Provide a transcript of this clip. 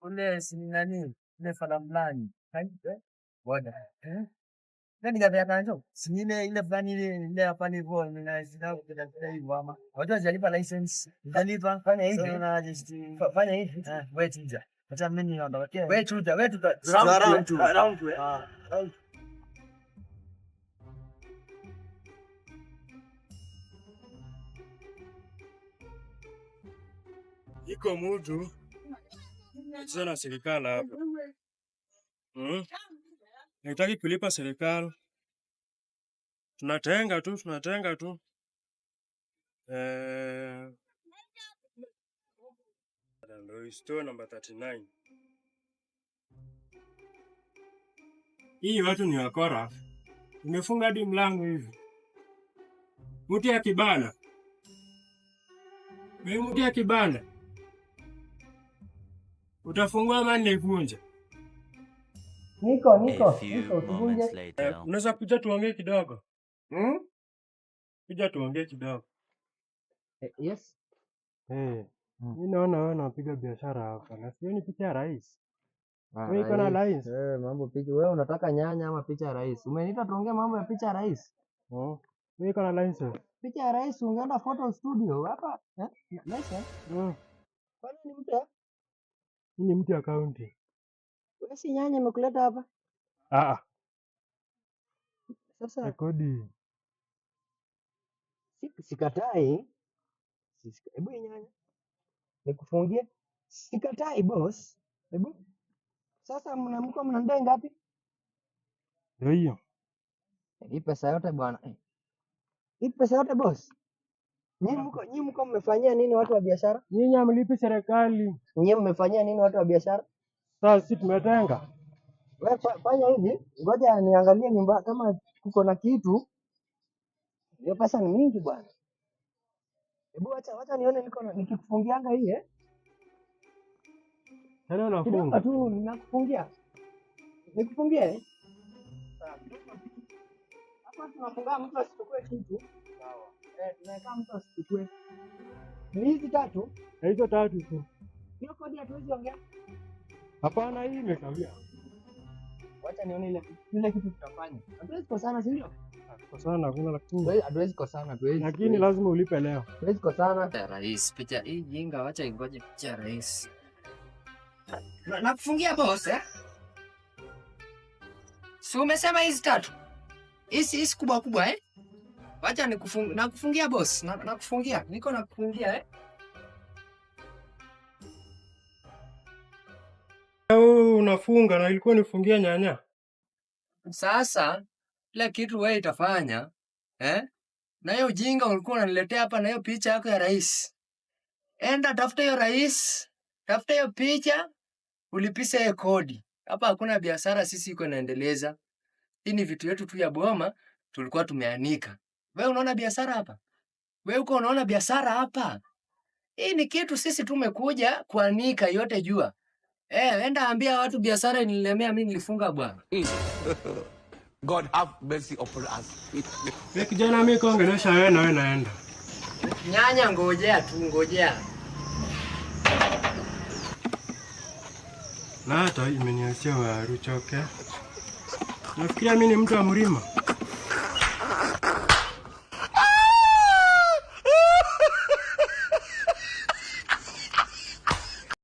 ule si nani ile falamlani bwana nani gavana kanjo si ile fulani ile hapa nipo ninazida kupenda hivyo ama wajua jalipa license jalipa fanya hivi na just fanya hivi wewe tija acha mimi niondoke wewe tuta round iko mtu sana serikali hapa. Nataka kulipa serikali. Tunatenga tu. Ndio store number 39. Hii watu ni wakora. Nimefunga hadi mlango hivi. Mti ya kibanda. Wewe mti ya kibanda. Utafungua mani nivunje. Niko tuvunje. Unaweza kuja tuongee kidogo? Kuja tuongee kidogo. Yes. Mimi naona wewe unapiga biashara hapa. Na sioni picha ya rais. Wewe iko na rais? Mambo picha. Wewe unataka nyanya ama picha ya rais? Umeniita tuongee mambo ya picha ya rais? Wewe iko na license? Picha ya rais ungeenda photo studio hapa. License? Kwani ni mtu? Ni mtu ya county. Wewe si nyanya imekuleta hapa? Sasa rekodi. Sikatai. Hebu nyanya. Nikufungie? Sikatai boss. Hebu. Sasa mnadai ngapi? Ndio hiyo. Hii pesa yote bwana. Hii pesa yote boss. Nyinyi mko mmefanyia nini watu wa biashara? Nyinyi amlipi serikali. Nyinyi mmefanyia nini watu wa biashara? Sasa sisi tumetenga. Wewe fanya hivi, ngoja niangalie nyumba kama kuko na kitu. Hiyo pesa ni mingi bwana. Hebu acha nione nikikufungianga hii Tena unafunga. Tu ninakufungia. Nikufungie? Hapa tunafunga mtu asichukue kitu. Sawa. Tunaweka mtu asichukue. Ni hizi tatu? Hizo tatu tu. Hiyo kodi hatuwezi ongea. Hapana, hii imekawia. Wacha nione ile kitu tutafanya. Hatuwezi kosana, si ndio? Kosana hakuna lakini. Hatuwezi kosana, hatuwezi. Lakini lazima ulipe leo. Hatuwezi kosana. Rais, picha hii jinga, wacha ingoje picha ya rais. Nakufungia boss Si umesema hizi tatu? Hizi kubwa Wacha nakufungia boss. Nakufungia. Niko nakufungia Unafunga na ilikuwa nifungia nyanya. Sasa kila kitu wewe itafanya na hiyo ujinga ulikuwa unaniletea hapa na hiyo picha yako ya rais. Enda tafuta hiyo rais, tafuta hiyo picha, ulipise hiyo kodi. Hapa hakuna biashara sisi iko inaendeleza. Hii ni vitu yetu tu ya boma tulikuwa tumeanika. Wewe unaona biashara hapa? Wewe uko unaona biashara hapa? Hii ni kitu sisi tumekuja kuanika yote jua. Enda ambia watu biashara inilemea mimi nilifunga bwana. God have mercy upon us. Wewe kijana mimi kaongelesha wewe na wewe naenda. Nyanya ngojea. Na hata imeniachia waru choke. Nafikiria mimi ni mtu wa mlima.